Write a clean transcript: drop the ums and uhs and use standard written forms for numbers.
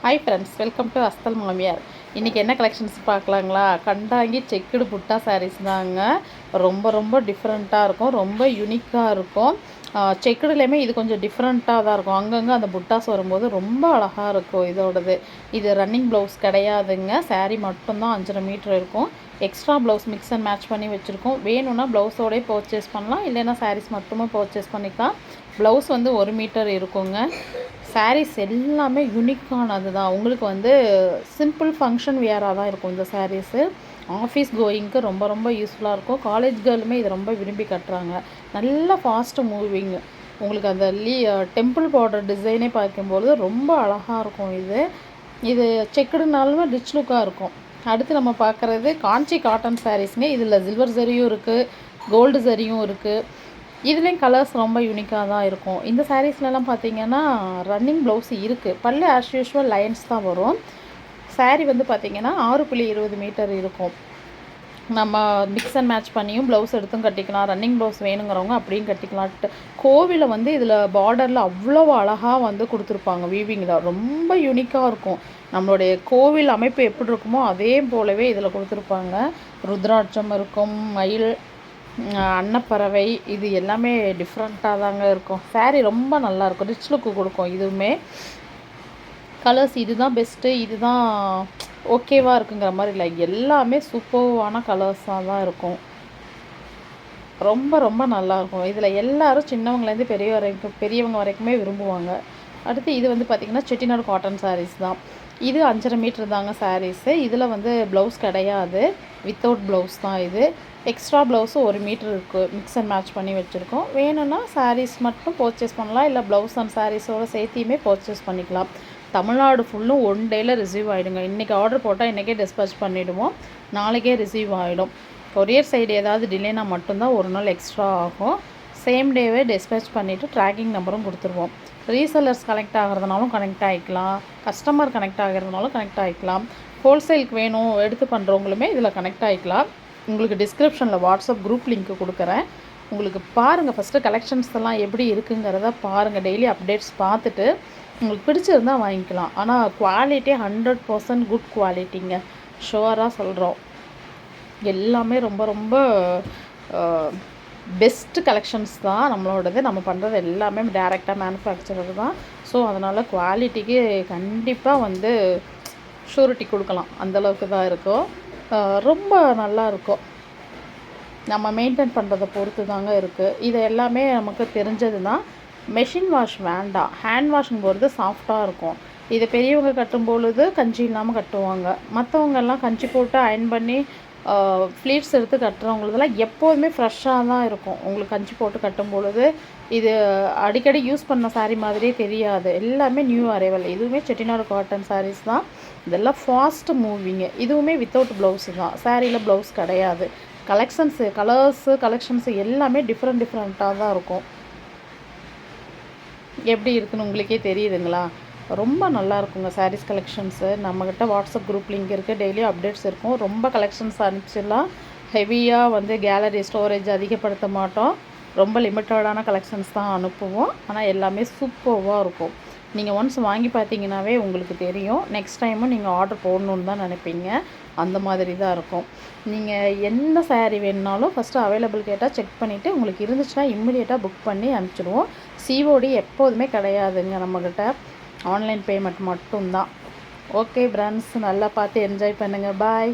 Hi friends, welcome to அஸ்தல் மாமியார். இன்றைக்கி என்ன கலெக்ஷன்ஸ் பார்க்கலாங்களா? கண்டாங்கி செக்குடு புட்டா சாரீஸ் தாங்க. ரொம்ப ரொம்ப டிஃப்ரெண்ட்டாக இருக்கும், ரொம்ப யூனிக்காக இருக்கும். செக்குடுலேயுமே இது கொஞ்சம் டிஃப்ரெண்ட்டாக தான் இருக்கும். அங்கங்கே அந்த புட்டாஸ் வரும்போது ரொம்ப அழகாக இருக்கும் இதோடது. இது ரன்னிங் ப்ளவுஸ் கிடையாதுங்க. சாரீ மட்டும்தான் 5.5 மீட்டர் இருக்கும். Extra blouse mix and match பண்ணி வச்சுருக்கோம். வேணும்னா ப்ளவுஸோடய பர்ச்சேஸ் பண்ணலாம், இல்லைன்னா சாரீஸ் மட்டுமே பர்ச்சேஸ் பண்ணிக்கலாம். ப்ளவுஸ் வந்து 1 மீட்டர் இருக்குங்க. சாரீஸ் எல்லாமே யூனிக்கானது தான். உங்களுக்கு வந்து சிம்பிள் ஃபங்க்ஷன் வியராக தான் இருக்கும் இந்த சாரீஸு. ஆஃபீஸ் கோயிங்க்கு ரொம்ப ரொம்ப யூஸ்ஃபுல்லாக இருக்கும். காலேஜ் கேர்ளுமே இதை ரொம்ப விரும்பி கட்டுறாங்க. நல்ல ஃபாஸ்ட்டு மூவிங். உங்களுக்கு அந்த டெம்பிள் பார்டர் டிசைனே பார்க்கும்போது ரொம்ப அழகாக இருக்கும். இது செக்குடுனாலுமே ரிச் லுக்காக இருக்கும். அடுத்து நம்ம பார்க்குறது காஞ்சி காட்டன் சாரீஸுங்க. இதில் சில்வர் சரியும் இருக்குது, கோல்டு சரியும் இருக்குது. இதுலேயும் கலர்ஸ் ரொம்ப யூனிக்காக தான் இருக்கும். இந்த சாரீஸ்லலாம் பார்த்தீங்கன்னா ரன்னிங் ப்ளவுஸ் இருக்குது. பல்லு ஆஸ் யூஷுவல் லைன்ஸ் தான் வரும். சாரீ வந்து பார்த்திங்கன்னா 6.20 மீட்டர் இருக்கும். நம்ம மிக்ஸ் அண்ட் மேட்ச் பண்ணியும் ப்ளவுஸ் எடுத்தும் கட்டிக்கலாம். ரன்னிங் ப்ளவுஸ் வேணுங்கிறவங்க அப்படியும் கட்டிக்கலாம். கோவிலில் வந்து இதில் பார்டரில் அவ்வளோ அழகாக வந்து கொடுத்துருப்பாங்க. வீவிங்கில் ரொம்ப யூனிக்காக இருக்கும். நம்மளுடைய கோவில் அமைப்பு எப்படி இருக்குமோ அதே போலவே இதில் கொடுத்துருப்பாங்க. ருத்ராட்சம் இருக்கும், மயில், அன்னப்பறவை, இது எல்லாமே டிஃப்ரெண்ட்டாக தாங்க இருக்கும். சாரீ ரொம்ப நல்லாயிருக்கும், ரிச் லுக்கு கொடுக்கும். இதுவுமே கலர்ஸ் இதுதான் பெஸ்ட்டு, இதுதான் ஓகேவாக இருக்குங்கிற மாதிரி இல்லை, எல்லாமே சூப்பர்வான கலர்ஸாக தான் இருக்கும். ரொம்ப ரொம்ப நல்லாயிருக்கும். இதில் எல்லோரும் சின்னவங்கலேருந்து பெரியவங்க வரைக்குமே விரும்புவாங்க. அடுத்து இது வந்து பார்த்திங்கன்னா செட்டிநாடு காட்டன் சாரீஸ் தான். இது 5.5 மீட்டர் தாங்க சாரீஸு. இதில் வந்து ப்ளவுஸ் கிடையாது, வித்தவுட் ப்ளவுஸ் தான் இது. எக்ஸ்ட்ரா ப்ளவுஸு 1 மீட்டர் இருக்குது. மிக்ஸ் அண்ட் மேட்ச் பண்ணி வச்சுருக்கோம். வேணும்னா சாரீஸ் மட்டும் பர்ச்சேஸ் பண்ணலாம், இல்லை ப்ளவுஸ் அண்ட் சாரீஸோடு சேர்த்தியுமே பர்ச்சேஸ் பண்ணிக்கலாம். தமிழ்நாடு ஃபுல்லும் 1 டேயில் ரிசீவ் ஆகிடுங்க. இன்றைக்கி ஆர்டர் போட்டால் இன்றைக்கே டிஸ்பேச் பண்ணிவிடுவோம், நாளைக்கே ரிசீவ் ஆகிடும். கொரியர் சைடு ஏதாவது டிலேனா மட்டும்தான் 1 நாள் எக்ஸ்ட்ரா ஆகும். சேம் டேவே டிஸ்பேச் பண்ணிவிட்டு ட்ராக்கிங் நம்பரும் கொடுத்துருவோம். ரீசெல்லர்ஸ் கனெக்ட் ஆகிறதுனாலும் கனெக்ட் ஆகிக்கலாம், கஸ்டமர் கனெக்ட் ஆகிறதுனாலும் கனெக்ட் ஆகிக்கலாம். ஹோல்சேலுக்கு வேணும் எடுத்து பண்ணுறவங்களுமே இதில் கனெக்ட் ஆகிக்கலாம். உங்களுக்கு டிஸ்கிரிப்ஷனில் வாட்ஸ்அப் குரூப் லிங்க்கு கொடுக்குறேன். உங்களுக்கு பாருங்கள், ஃபஸ்ட்டு கலெக்ஷன்ஸ் எல்லாம் எப்படி இருக்குங்கிறத பாருங்கள். டெய்லி அப்டேட்ஸ் பார்த்துட்டு உங்களுக்கு பிடிச்சிருந்தால் வாங்கிக்கலாம். ஆனால் குவாலிட்டி 100% குட் குவாலிட்டிங்க, ஷுவராக சொல்கிறோம். எல்லாமே ரொம்ப ரொம்ப பெஸ்ட்டு கலெக்ஷன்ஸ் தான் நம்மளோடது. நம்ம பண்ணுறது எல்லாமே டைரெக்டாக மேனுஃபேக்சரர் தான். ஸோ அதனால் குவாலிட்டிக்கு கண்டிப்பாக வந்து ஷூரிட்டி கொடுக்கலாம், அந்தளவுக்கு தான் இருக்கும். ரொம்ப நல்லா இருக்கும். நம்ம மெயின்டைன் பண்ணுறதை பொறுத்து தாங்க இருக்குது. இது எல்லாமே நமக்கு தெரிஞ்சது தான். மெஷின் வாஷ் வேண்டாம், ஹேண்ட் வாஷிங் போகிறது சாஃப்டாக இருக்கும். இதை பெரியவங்க கட்டும் பொழுது கஞ்சி இல்லாமல் கட்டுவாங்க. மற்றவங்கெல்லாம் கஞ்சி போட்டு அயன் பண்ணி ஃப்ளீட்ஸ் எடுத்து கட்டுறவங்களதெல்லாம் எப்போதுமே ஃப்ரெஷ்ஷாக தான் இருக்கும். உங்களுக்கு கஞ்சி போட்டு கட்டும் பொழுது இது அடிக்கடி யூஸ் பண்ண சாரீ மாதிரியே தெரியாது. எல்லாமே நியூ அரைவல். இதுவுமே செட்டிநாடு காட்டன் சாரீஸ் தான். இதெல்லாம் ஃபாஸ்ட்டு மூவிங்கு. இதுவுமே வித்தவுட் ப்ளவுஸு தான். சாரியில் ப்ளவுஸ் கிடையாது. கலெக்ஷன்ஸு, கலெக்ஷன்ஸு எல்லாமே டிஃப்ரெண்ட்டாக தான் இருக்கும். எப்படி இருக்குன்னு உங்களுக்கே தெரியுதுங்களா? ரொம்ப நல்லா இருக்குங்க சாரீஸ் கலெக்ஷன்ஸு. நம்மக்கிட்ட வாட்ஸ்அப் குரூப் லிங்க் இருக்குது, டெய்லியும் அப்டேட்ஸ் இருக்கும். ரொம்ப கலெக்ஷன்ஸ் அனுப்பிச்சிடலாம். ஹெவியாக வந்து கேலரி ஸ்டோரேஜ் அதிகப்படுத்த மாட்டோம். ரொம்ப லிமிட்டடான கலெக்ஷன்ஸ் தான் அனுப்புவோம். ஆனால் எல்லாமே சூப்பர்வாக இருக்கும். நீங்கள் ஒன்ஸ் வாங்கி பார்த்தீங்கன்னாவே உங்களுக்கு தெரியும். நெக்ஸ்ட் டைமும் நீங்கள் ஆர்டர் போடணுன்னு தான் நினைப்பீங்க. அந்த மாதிரி தான் இருக்கும். நீங்கள் எந்த சாரீ வேணுனாலும் ஃபஸ்ட்டு அவைலபிள் கேட்டால் செக் பண்ணிவிட்டு உங்களுக்கு இருந்துச்சுன்னா இம்மிடியேட்டாக புக் பண்ணி அனுப்பிச்சிடுவோம். சிஓடி எப்போதுமே கிடையாதுங்க நம்மக்கிட்ட. ஆன்லைன் பேமெண்ட் மட்டும்தான். ஓகே ஃப்ரெண்ட்ஸ், நல்லா பார்த்து என்ஜாய் பண்ணுங்கள். பாய்.